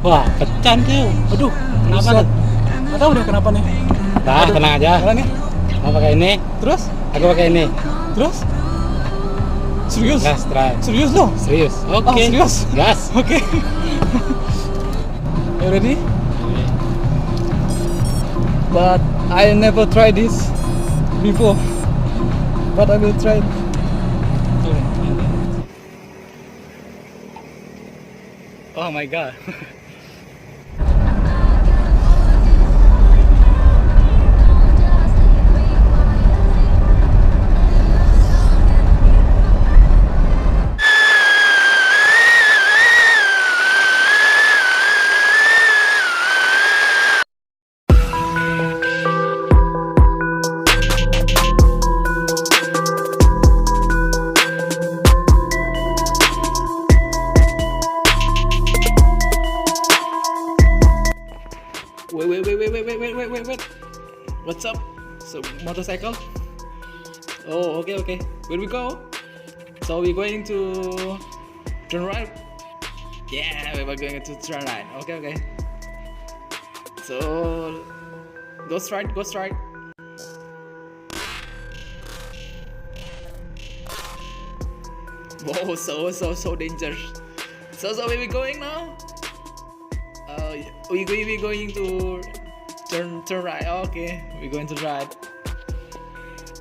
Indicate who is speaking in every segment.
Speaker 1: Wah, pecah tuh. Aduh, kenapa
Speaker 2: Buset.
Speaker 1: nih?
Speaker 2: Nggak tahu deh kenapa nih.
Speaker 1: Dah,
Speaker 2: Aduh,
Speaker 1: tenang aja.
Speaker 2: mana nih?
Speaker 1: Mau pakai ini,
Speaker 2: Terus?
Speaker 1: aku pakai ini.
Speaker 2: Terus? Serius?
Speaker 1: Gas, try.
Speaker 2: Serius lo?
Speaker 1: Serius.
Speaker 2: Oh,
Speaker 1: Oke.
Speaker 2: serius?
Speaker 1: Gas.
Speaker 2: Oke. You ready? But I never tried this before. But I will try it.
Speaker 1: Oh my god. Wait. What's up? So, motorcycle? Oh, okay. Where we go? So, we're going to turn right? Yeah, we're going to turn right. Okay. So, go straight. Whoa, so dangerous. So where we going now? We going to turn right. Okay, we're going to right.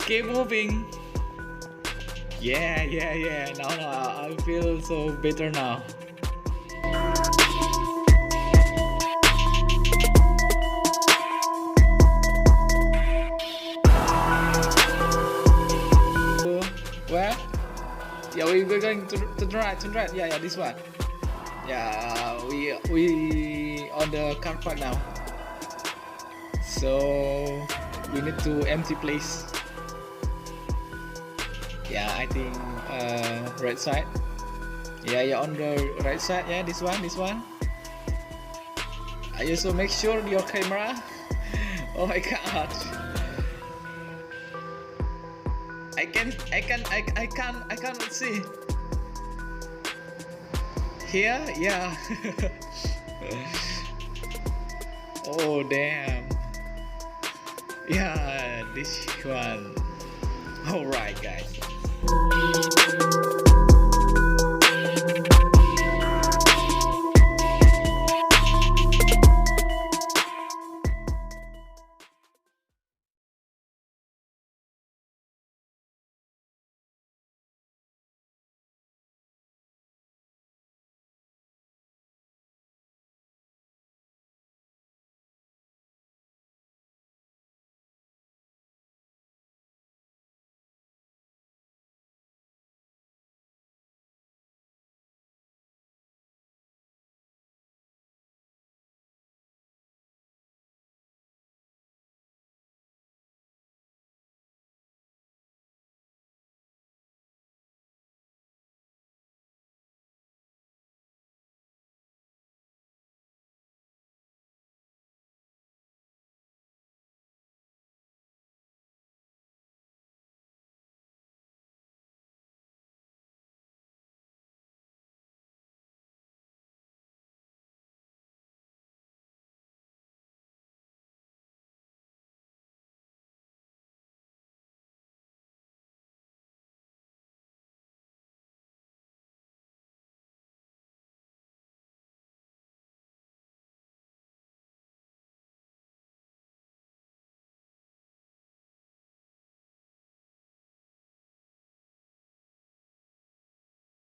Speaker 1: Keep moving. Yeah. Now I feel so better now. Where? Yeah, we're going to turn right. Yeah, this one. Yeah, we on the car park now. So we need to empty place. Yeah, I think right side. Yeah, on the right side. Yeah, this one. I also make sure your camera. Oh my god. I can't see. Here, yeah. Oh damn. Yeah, this one. Alright guys.